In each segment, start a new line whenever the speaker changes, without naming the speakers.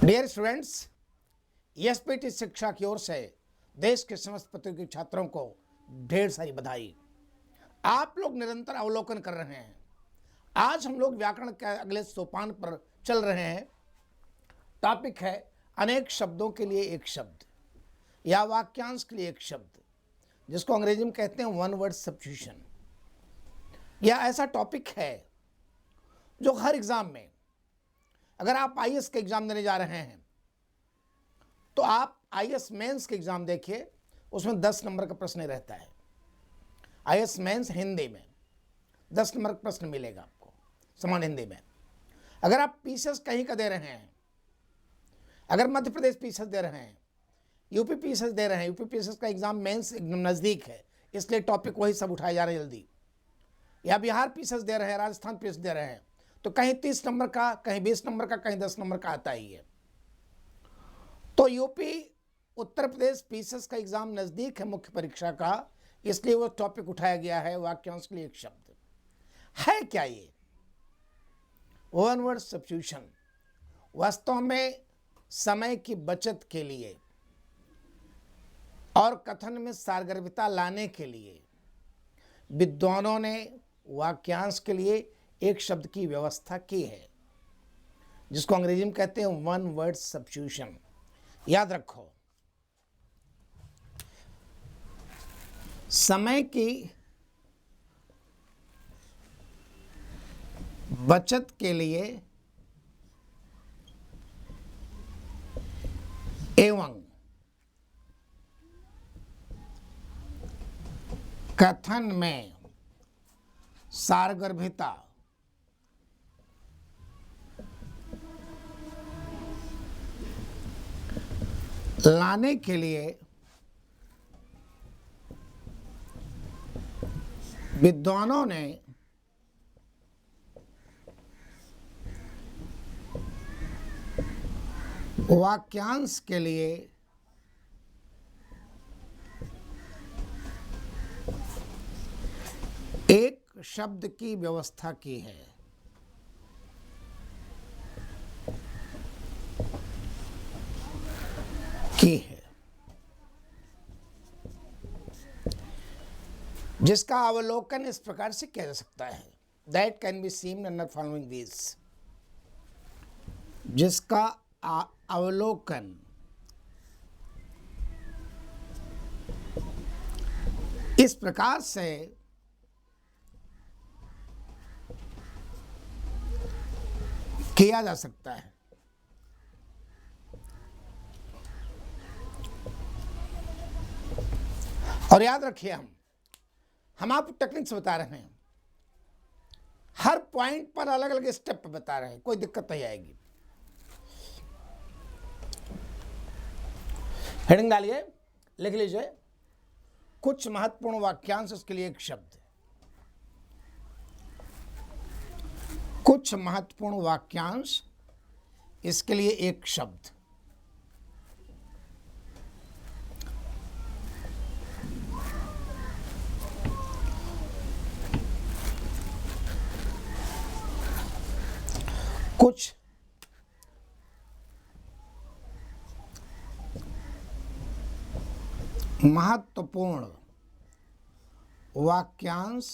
Dear students, SPT शिक्षा की ओर से देश के समस्त प्रतियोगी छात्रों को ढेर सारी बधाई। आप लोग निरंतर अवलोकन कर रहे हैं। आज हम लोग व्याकरण के अगले सोपान पर चल रहे हैं। टॉपिक है अनेक शब्दों के लिए एक शब्द या वाक्यांश के लिए एक शब्द, जिसको अंग्रेजी में कहते हैं वन वर्ड सब्स्टिट्यूशन। यह ऐसा टॉपिक है जो हर एग्जाम में, अगर आप आईएएस के एग्जाम देने जा रहे हैं तो आप आईएएस मेंस के एग्जाम देखिए, उसमें 10 नंबर का प्रश्न रहता है। आईएएस मेंस हिंदी में 10 नंबर का प्रश्न मिलेगा आपको समान हिंदी में। अगर आप पीसीएस कहीं का दे रहे हैं, अगर मध्य प्रदेश पीसीएस दे रहे हैं, यूपी पीसीएस दे रहे हैं, यूपी पीसीएस का एग्जाम मेंस एकदम नज़दीक है, इसलिए टॉपिक वही सब उठाए जा रहे हैं जल्दी। या बिहार पीसीएस दे रहे हैं, राजस्थान पीसीएस दे रहे हैं, तो कहीं 30 नंबर का, कहीं 20 नंबर का, कहीं 10 नंबर का आता ही है। तो यूपी उत्तर प्रदेश पीसीएस का एग्जाम नज़दीक है मुख्य परीक्षा का, इसलिए वो टॉपिक उठाया गया है वाक्यांश के लिए एक शब्द। है क्या ये वन वर्ड सब्स्टिट्यूशन? वास्तव में समय की बचत के लिए और कथन में सारगर्भिता लाने के लिए विद्वानों ने वाक्यांश के लिए एक शब्द की व्यवस्था की है, जिसको अंग्रेजी में कहते हैं वन वर्ड सब्स्टिट्यूशन। याद रखो, समय की बचत के लिए एवं कथन में सारगर्भिता लाने के लिए विद्वानों ने वाक्यांश के लिए एक शब्द की व्यवस्था की है। जिसका अवलोकन इस प्रकार से किया जा सकता है, that can be seen under following this. जिसका अवलोकन इस प्रकार से किया जा सकता है। और याद रखिए, हम आपको टेक्निक्स बता रहे हैं, हर पॉइंट पर अलग अलग स्टेप बता रहे हैं, कोई दिक्कत नहीं आएगी। हेडिंग डालिए, लिख लीजिए कुछ महत्वपूर्ण वाक्यांश, इसके लिए एक शब्द। कुछ महत्वपूर्ण वाक्यांश, इसके लिए एक शब्द। कुछ महत्वपूर्ण वाक्यांश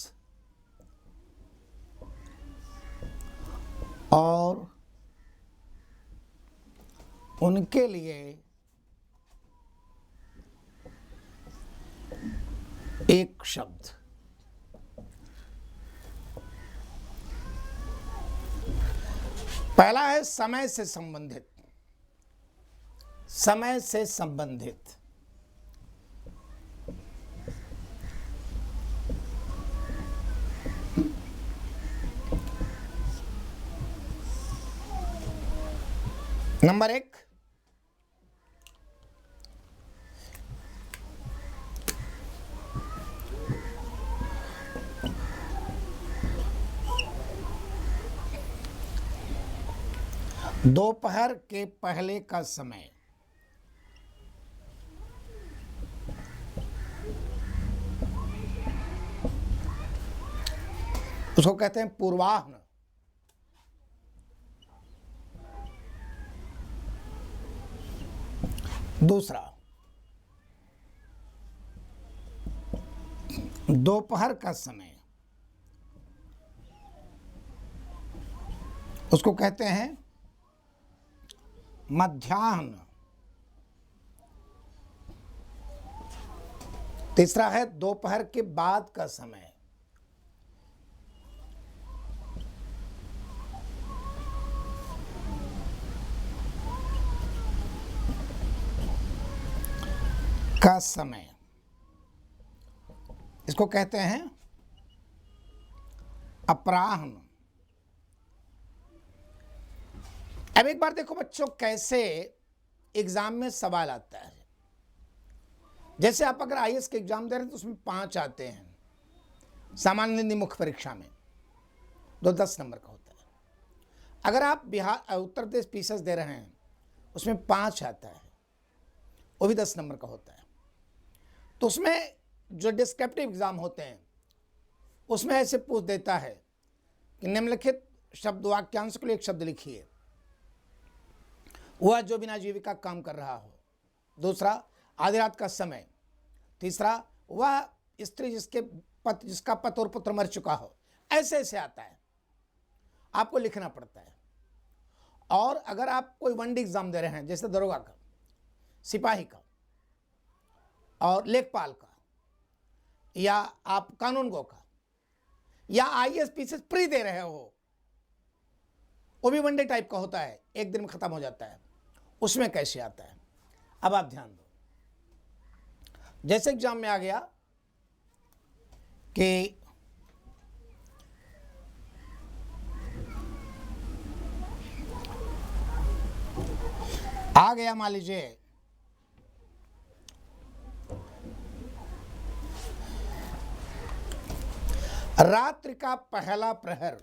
और उनके लिए एक शब्द। पहला है समय से संबंधित। समय से संबंधित नंबर 1, दोपहर के पहले का समय। उसको कहते हैं पूर्वाह्न। दूसरा, दोपहर का समय, उसको कहते हैं मध्याह्न। तीसरा है दोपहर के बाद का समय, का समय, इसको कहते हैं अपराह्न। अब एक बार देखो बच्चों, कैसे एग्जाम में सवाल आता है। जैसे आप अगर आईएएस के एग्जाम दे रहे हैं तो उसमें 5 आते हैं, सामान्य हिंदी मुख्य परीक्षा में 10 नंबर का होता है। अगर आप बिहार उत्तर प्रदेश पीसीएस दे रहे हैं उसमें 5 आता है, वो भी 10 नंबर का होता है। तो उसमें जो डिस्क्रिप्टिव एग्जाम होते हैं उसमें ऐसे पूछ देता है कि निम्नलिखित शब्द वाक्यांश के लिए एक शब्द लिखिए। वह जो बिना जीविका काम कर रहा हो। दूसरा, आधी रात का समय। तीसरा, वह स्त्री जिसका पति और पुत्र मर चुका हो। ऐसे ऐसे आता है, आपको लिखना पड़ता है। और अगर आप कोई वन डे एग्जाम दे रहे हैं, जैसे दरोगा का, सिपाही का और लेखपाल का, या आप कानून गो का, या आईएएस पीसीएस प्री दे रहे हो, वो भी वन डे टाइप का होता है, एक दिन में खत्म हो जाता है। उसमें कैसे आता है, अब आप ध्यान दो। जैसे एग्जाम में आ गया कि आ गया, मान लीजिए रात्रि का पहला प्रहर।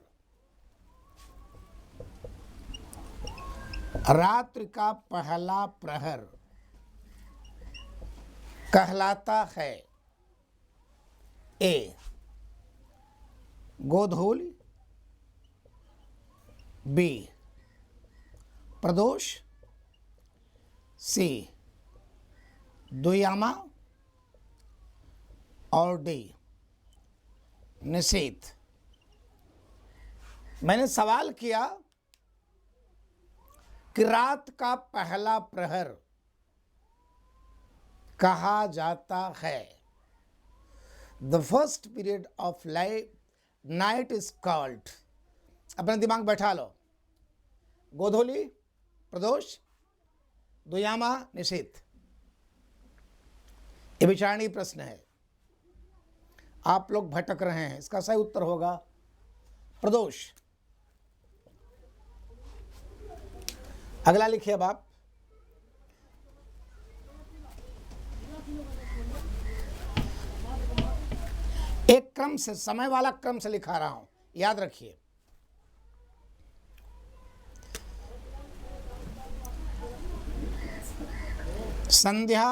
रात्रि का पहला प्रहर कहलाता है ए, गोधूल, बी, प्रदोष, सी, द्वियामा, और डी, निशीथ। मैंने सवाल किया कि रात का पहला प्रहर कहा जाता है। The first period of night is called. अपना दिमाग बैठा लो। गोधूली, प्रदोष, द्वियामा, निशीथ। ये विचारणीय प्रश्न है, आप लोग भटक रहे हैं। इसका सही उत्तर होगा प्रदोष। अगला लिखिए अब आप। एक क्रम से, समय वाला क्रम से लिखा रहा हूं, याद रखिए। संध्या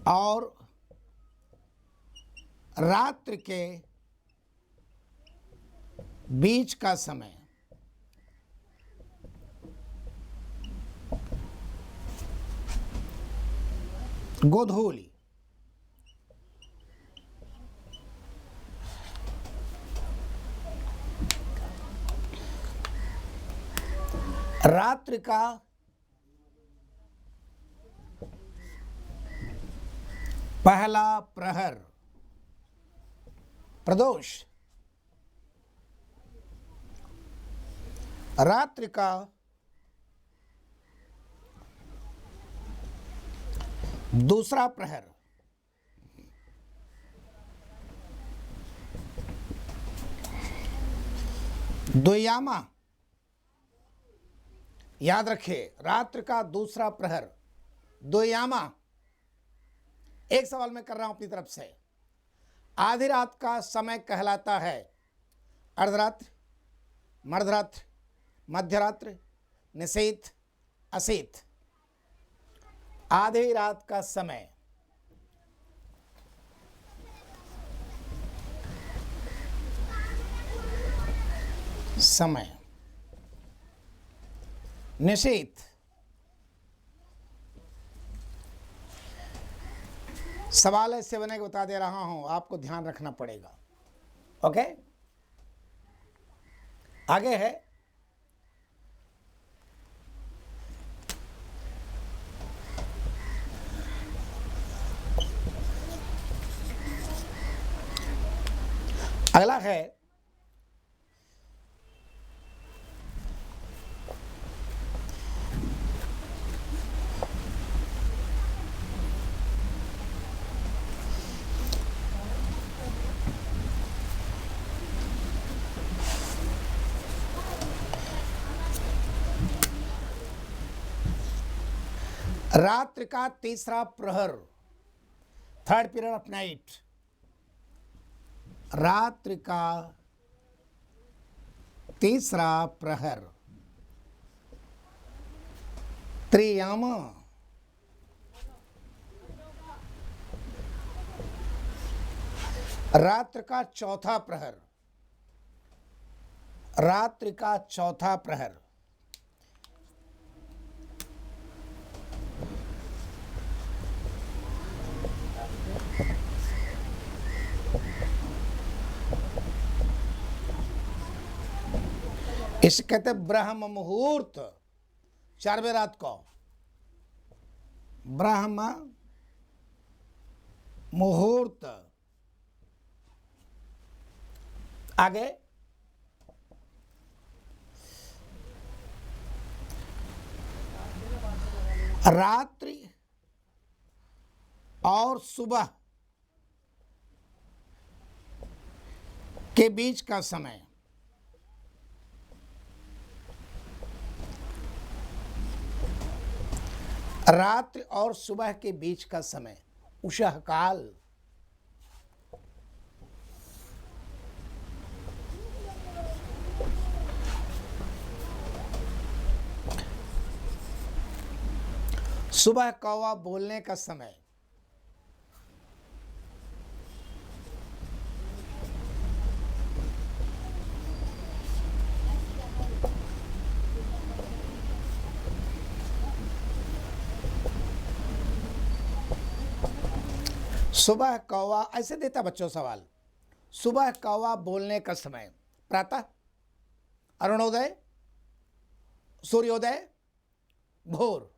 और रात्रि के बीच का समय गोधूली। रात्रि का पहला प्रहर प्रदोष। रात्रि का दूसरा प्रहर द्वियामा। याद रखिए, रात्रि का दूसरा प्रहर द्वियामा। एक सवाल मैं कर रहा हूं अपनी तरफ से। आधी रात का समय कहलाता है अर्धरात्रि, मध्यरात्रि, मध्यरात्रि, निशीथ, अशीथ। आधी रात का समय निशीथ सवाल ऐसे बने कि बता दे रहा हूं, आपको ध्यान रखना पड़ेगा। ओके, आगे है अगला है रात्रि का तीसरा प्रहर, थर्ड पीरियड ऑफ नाइट। रात्रि का तीसरा प्रहर, त्रियाम। रात्रि का चौथा प्रहर, रात्रि का चौथा प्रहर, इसे कहते हैं ब्रह्म मुहूर्त, 4 बजे रात को ब्रह्म मुहूर्त। आगे रात्रि और सुबह के बीच का समय, रात्रि और सुबह के बीच का समय, उषः काल। सुबह कौवा बोलने का समय, सुबह कौवा, ऐसे देता बच्चों सवाल, सुबह कौवा बोलने का समय, प्रातः, अरुणोदय, सूर्योदय, भोर,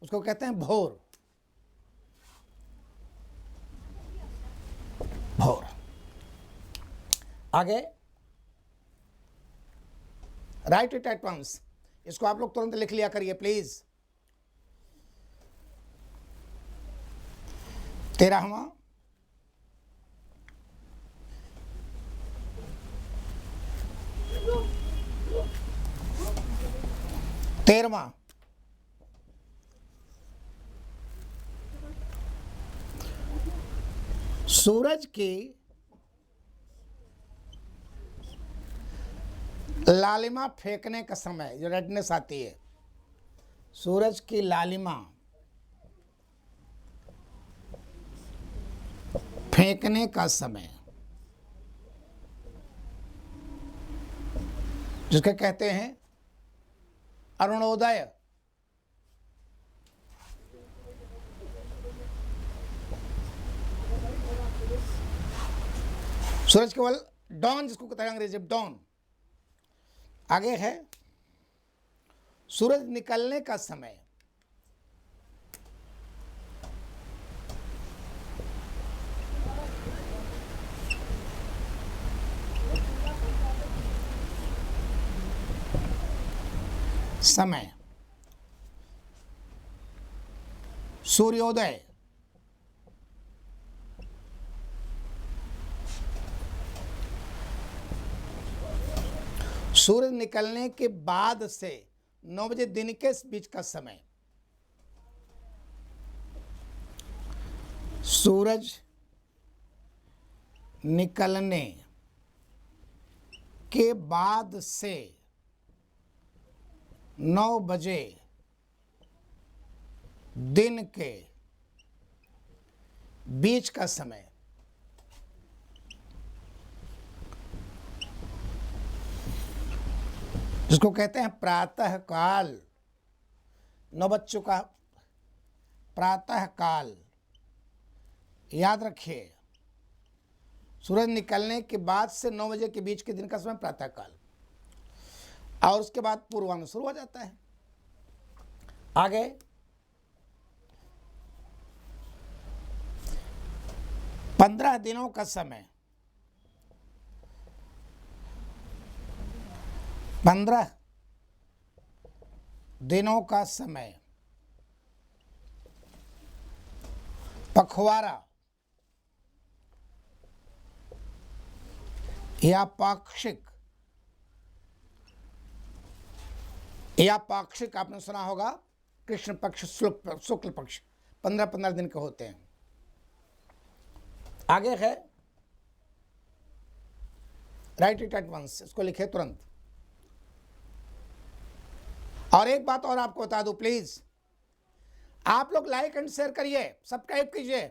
उसको कहते हैं भोर। भोर। आगे राइट इट एट वंस, इसको आप लोग तुरंत लिख लिया करिए प्लीज। 13वां, 13वां, सूरज की लालिमा फेंकने का समय, जो रेडनेस आती है, सूरज की लालिमा फेंकने का समय, जिसके कहते हैं अरुणोदय। सूरज केवल डॉन, जिसको कहते हैं अंग्रेजी डॉन। आगे है सूरज निकलने का समय, समय, सूर्योदय, सूरज निकलने के बाद से 9 बजे दिन के बीच का समय, सूरज निकलने के बाद से 9 बजे दिन के बीच का समय, जिसको कहते हैं प्रातः काल। 9 बज चुका, प्रातः काल, याद रखिए, सूरज निकलने के बाद से 9 बजे के बीच के दिन का समय प्रातःकाल, और उसके बाद पूर्वाह्न शुरू हो जाता है। आगे 15 दिनों का समय, 15 दिनों का समय, पखवाड़ा या पाक्षिक आपने सुना होगा, कृष्ण पक्ष शुक्ल पक्ष 15-15 दिन के होते हैं। आगे है राइट इट एट वंस, इसको लिखे तुरंत। और एक बात और आपको बता दूं, प्लीज आप लोग लाइक एंड शेयर करिए, सब्सक्राइब कीजिए।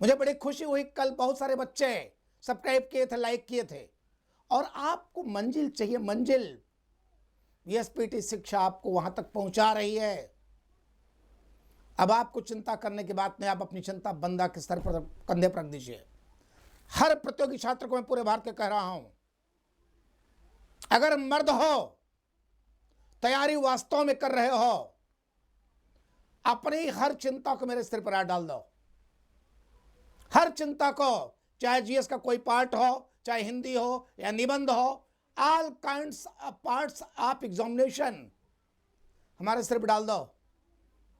मुझे बड़ी खुशी हुई, कल बहुत सारे बच्चे सब्सक्राइब किए थे, लाइक किए थे। और आपको मंजिल चाहिए, मंजिल। एसपीटी शिक्षा आपको वहां तक पहुंचा रही है। अब आपको चिंता करने की बात नहीं, आप अपनी चिंता बंदा के स्तर पर कंधे पर रख दीजिए। हर प्रतियोगी छात्र को मैं पूरे भारत के कह रहा हूं, अगर मर्द हो, तैयारी वास्तव में कर रहे हो, अपनी हर चिंता को मेरे सिर पर हाथ डाल दो। हर चिंता को, चाहे जीएस का कोई पार्ट हो, चाहे हिंदी हो या निबंध हो, all kinds of parts of examination हमारे सिर पर डाल दो।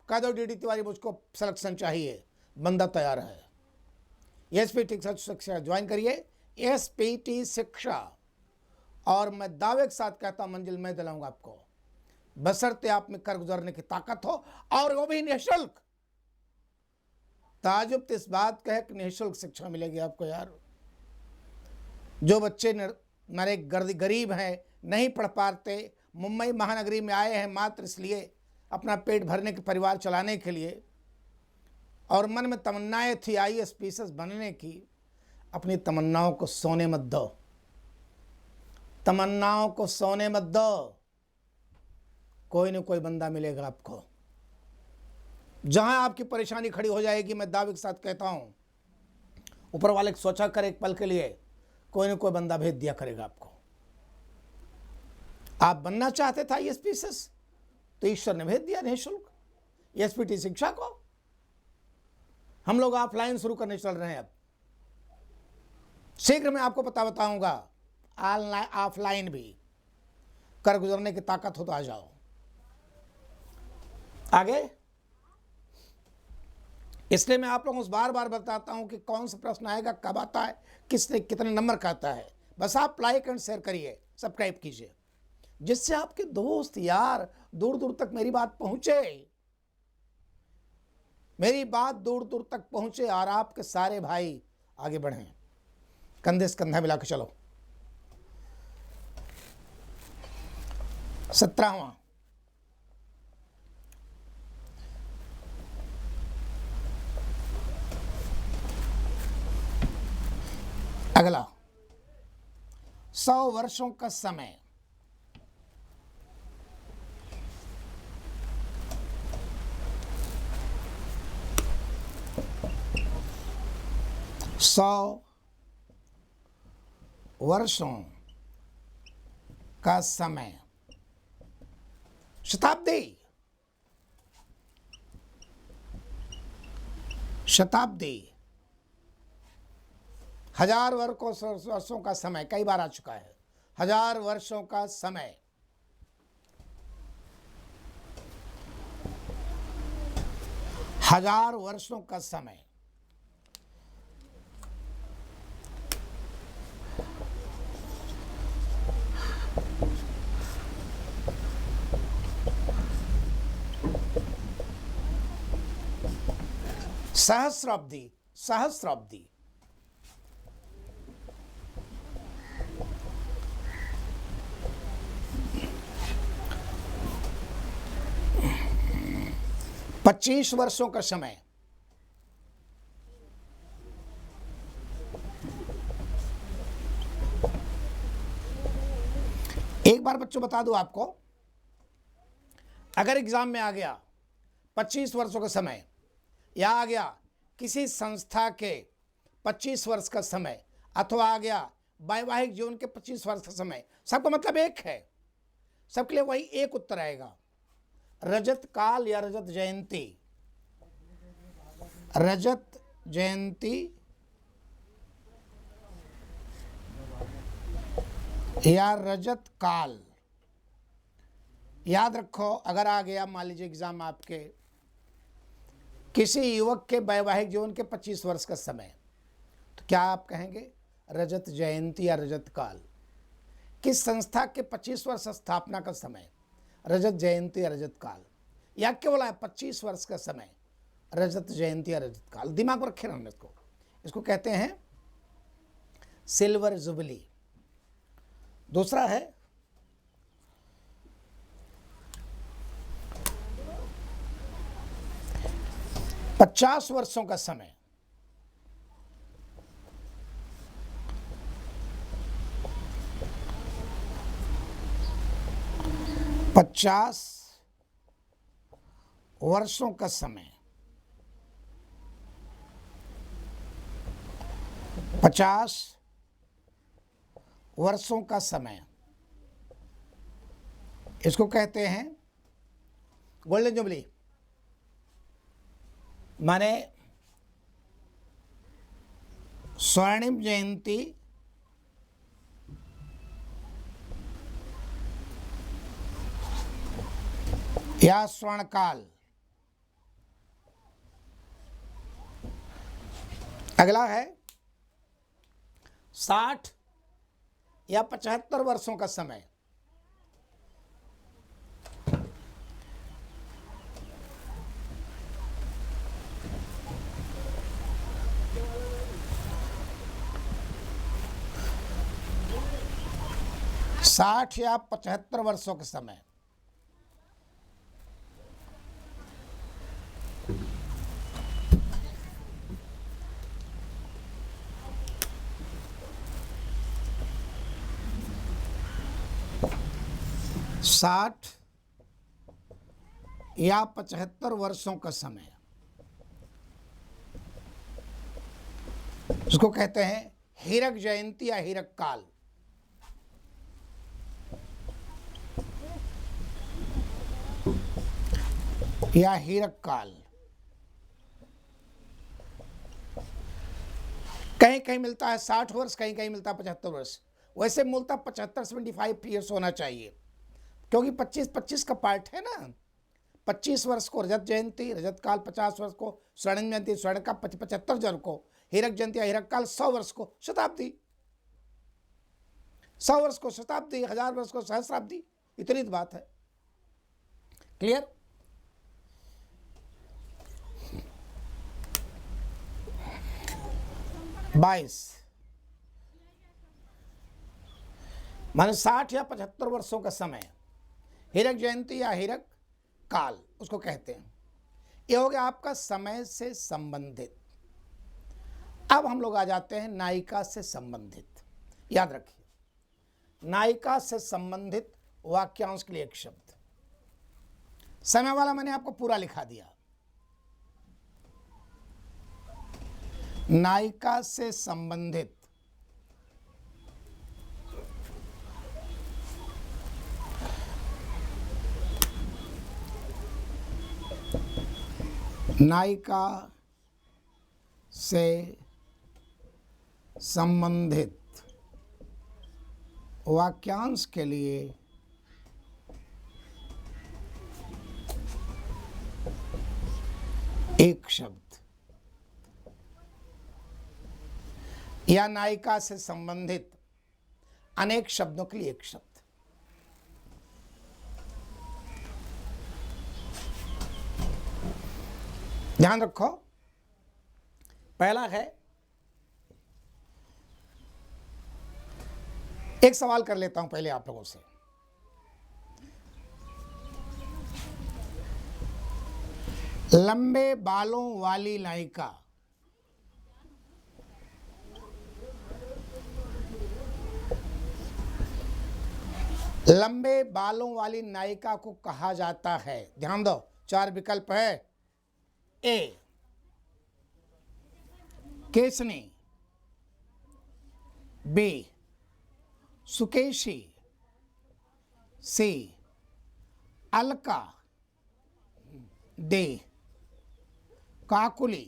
कह दो डीडी तिवारी मुझको सिलेक्शन चाहिए, बंदा तैयार है। एसपीटी शिक्षा ज्वाइन करिए, एसपीटी शिक्षा। और मैं दावे के साथ कहता हूं, मंजिल मैं दिलाऊंगा आपको, बशर्ते आप में कर गुजरने की ताकत हो, और वो भी निःशुल्क। ताजुब इस बात का है कि निःशुल्क शिक्षा मिलेगी आपको। यार, जो बच्चे मेरे गरीब हैं, नहीं पढ़ पाते, मुंबई महानगरी में आए हैं मात्र इसलिए अपना पेट भरने के, परिवार चलाने के लिए, और मन में तमन्नाएं थी आईएएस पीएस बनने की, अपनी तमन्नाओं को सोने मत दो। तमन्नाओं को सोने मत दो। कोई न कोई बंदा मिलेगा आपको। जहां आपकी परेशानी खड़ी हो जाएगी, मैं दावे के साथ कहता हूं, ऊपर वाले को सोचा कर एक पल के लिए, कोई न कोई बंदा भेज दिया करेगा आपको। आप बनना चाहते थे आईएएस पीएस, तो ईश्वर ने भेज दिया निःशुल्क एसपीटी शिक्षा को। हम लोग ऑफलाइन शुरू करने चल रहे हैं। अब शीघ्र मैं आपको बताऊंगा, ऑनलाइन ऑफलाइन भी कर गुजरने की ताकत हो तो आ जाओ। आगे, इसलिए मैं आप लोगों को बार बार बताता हूं कि कौन सा प्रश्न आएगा, कब आता है, किसने कितने नंबर का आता है। बस आप लाइक एंड शेयर करिए, सब्सक्राइब कीजिए, जिससे आपके दोस्त यार दूर दूर तक मेरी बात पहुंचे, मेरी बात दूर दूर तक पहुंचे, और आपके सारे भाई आगे बढ़ें। कंधे से कंधा मिला के चलो। 17वां, अगला 100 वर्षों का समय। सौ वर्षों का समय, शताब्दी, शताब्दी, 1000 वर्षों का समय कई बार आ चुका है। 1000 वर्षों का समय, 1000 वर्षों का समय। सहस्राब्दी, सहस्राब्दी, पच्चीस वर्षों का समय, एक बार बच्चों बता दूं आपको, अगर एग्जाम में आ गया 25 वर्षों का समय, या आ गया किसी संस्था के 25 वर्ष का समय, अथवा आ गया वैवाहिक जीवन के 25 वर्ष का समय, सबका मतलब एक है, सबके लिए वही एक उत्तर आएगा। रजत काल या रजत जयंती, रजत जयंती या रजत काल। याद रखो, अगर आ गया मान लीजिए एग्जाम आपके किसी युवक के वैवाहिक जीवन के 25 वर्ष का समय, तो क्या आप कहेंगे रजत जयंती या रजत काल। किस संस्था के 25 वर्ष स्थापना का समय, रजत जयंती या रजत काल। या केवल है 25 वर्ष का समय, रजत जयंती या रजत काल। दिमाग में रखे रहने इसको कहते हैं सिल्वर जुबली। दूसरा है पचास वर्षों का समय, पचास वर्षों का समय, 50 वर्षों का समय, इसको कहते हैं गोल्डन जुबली। माने स्वर्णिम जयंती या स्वर्णकाल। अगला है 60 या 75 वर्षों का समय, साठ या 75 वर्षों का समय। साठ या 75 वर्षों का समय, उसको कहते हैं हीरक जयंती या हीरक काल। या हीरक काल। कहीं कहीं मिलता है 60 वर्ष, कहीं कहीं मिलता है 75 वर्ष। वैसे मूलतः 75 ईयर्स होना चाहिए, क्योंकि 25 का पार्ट है ना। 25 वर्ष को रजत जयंती रजत काल, 50 वर्ष को स्वर्णिम जयंती स्वर्ण का, 75 जन को हीरक जयंती या हीरक काल, 100 वर्ष को शताब्दी, 100 वर्ष को शताब्दी, 1000 वर्ष को सहस्राब्दी। इतनी बात है। क्लियर? बाईस माने 60 या 75 वर्षों का समय, हीरक जयंती या हीरक काल उसको कहते हैं। यह हो गया आपका समय से संबंधित। अब हम लोग आ जाते हैं नायिका से संबंधित। याद रखिए, नायिका से संबंधित वाक्यांश के लिए एक शब्द। समय वाला मैंने आपको पूरा लिखा दिया। नायिका से संबंधित नायिका से संबंधित वाक्यांश के लिए एक शब्द, या नायिका से संबंधित अनेक शब्दों के लिए एक शब्द। ध्यान रखो, पहला है, एक सवाल कर लेता हूं पहले आप लोगों से। लंबे बालों वाली नायिका लंबे बालों वाली नायिका को कहा जाता है। ध्यान दो, 4 विकल्प है। ए केसनी, बी सुकेशी, सी अलका, डी काकुली।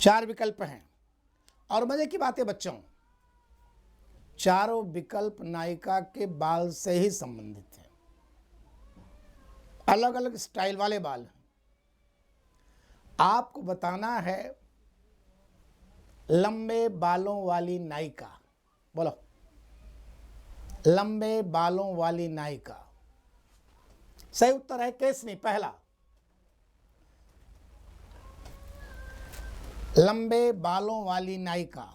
4 विकल्प हैं और मजे की बात है बच्चों, चारों विकल्प नायिका के बाल से ही संबंधित हैं। अलग अलग स्टाइल वाले बाल हैं। आपको बताना है लंबे बालों वाली नायिका। बोलो, लंबे बालों वाली नायिका। सही उत्तर है केसनी, पहला। लंबे बालों वाली नायिका।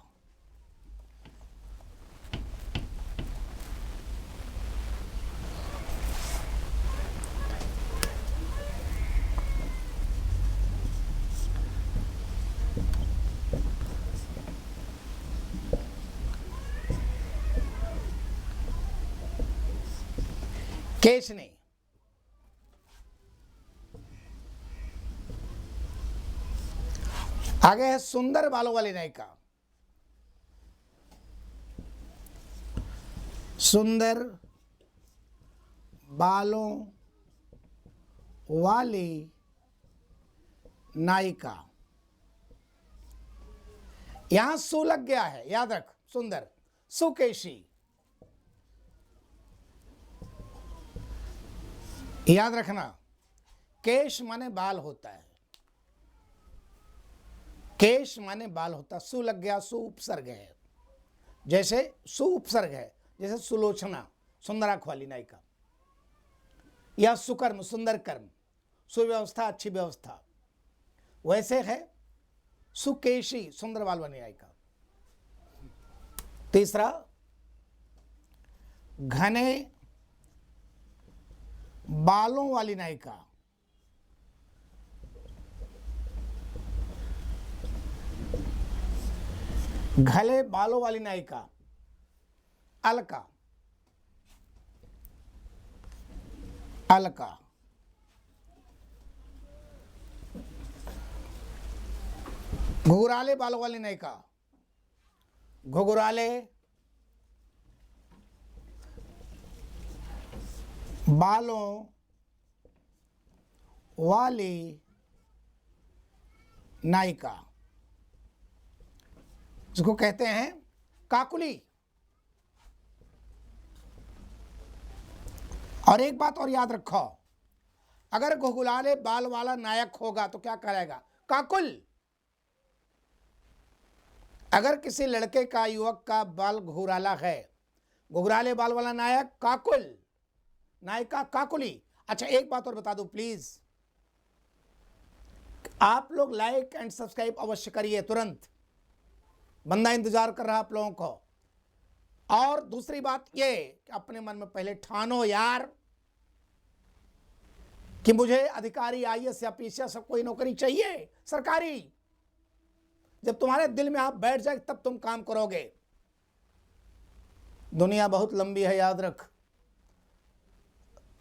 केशनी। आगे है सुंदर बालों वाली नायिका। सुंदर बालों वाली नायिका। यहां सु लग गया है, याद रख। सुंदर, सुकेशी, याद रखना। केश माने बाल होता है, केश माने बाल होता। सु लग गया, सु उपसर्ग है। जैसे सु उपसर्ग है, जैसे सुलोचना, सुंदर आंख वाली नायिका, या सुकर्म, सुंदर कर्म, सुव्यवस्था, अच्छी व्यवस्था। वैसे है सुकेशी, सुंदर बाल वाली नायिका। तीसरा, घने बालों वाली नायिका। घने बालों वाली नायिका, अलका, अलका। घुघराले बालों वाली नायिका, घुघराले बालों वाली नायिका, जिसको कहते हैं काकुली। और एक बात और याद रखो, अगर घुघराले बाल वाला नायक होगा तो क्या करेगा? काकुल। अगर किसी लड़के का, युवक का बाल घुघराला है, घुघराले बाल वाला नायक काकुल, नायिका काकुली। अच्छा, एक बात और बता दो प्लीज, आप लोग लाइक एंड सब्सक्राइब अवश्य करिए तुरंत, बंदा इंतजार कर रहा है आप लोगों को। और दूसरी बात ये कि अपने मन में पहले ठानो यार कि मुझे अधिकारी, आईएएस या पीसीएस सब कोई नौकरी चाहिए सरकारी। जब तुम्हारे दिल में आप बैठ जाए तब तुम काम करोगे। दुनिया बहुत लंबी है, याद रख।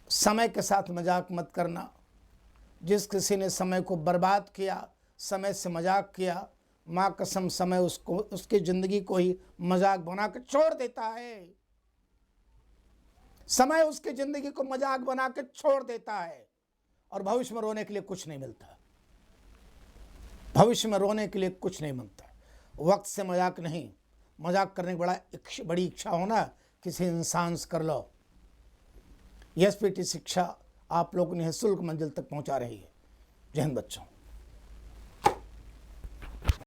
समय के साथ मजाक मत करना। जिस किसी ने समय को बर्बाद किया, समय से मजाक किया, मां कसम समय उसको, उसकी जिंदगी को ही मजाक बना के छोड़ देता है। समय उसकी जिंदगी को मजाक बना के छोड़ देता है और भविष्य में रोने के लिए कुछ नहीं मिलता। भविष्य में रोने के लिए कुछ नहीं मिलता। वक्त से मजाक नहीं, मजाक करने की बड़ी इच्छा हो ना, किसी इंसान से कर लो। एसपीटी शिक्षा आप लोगों ने निःशुल्क मंजिल तक पहुंचा रही है। जय हिंद बच्चों।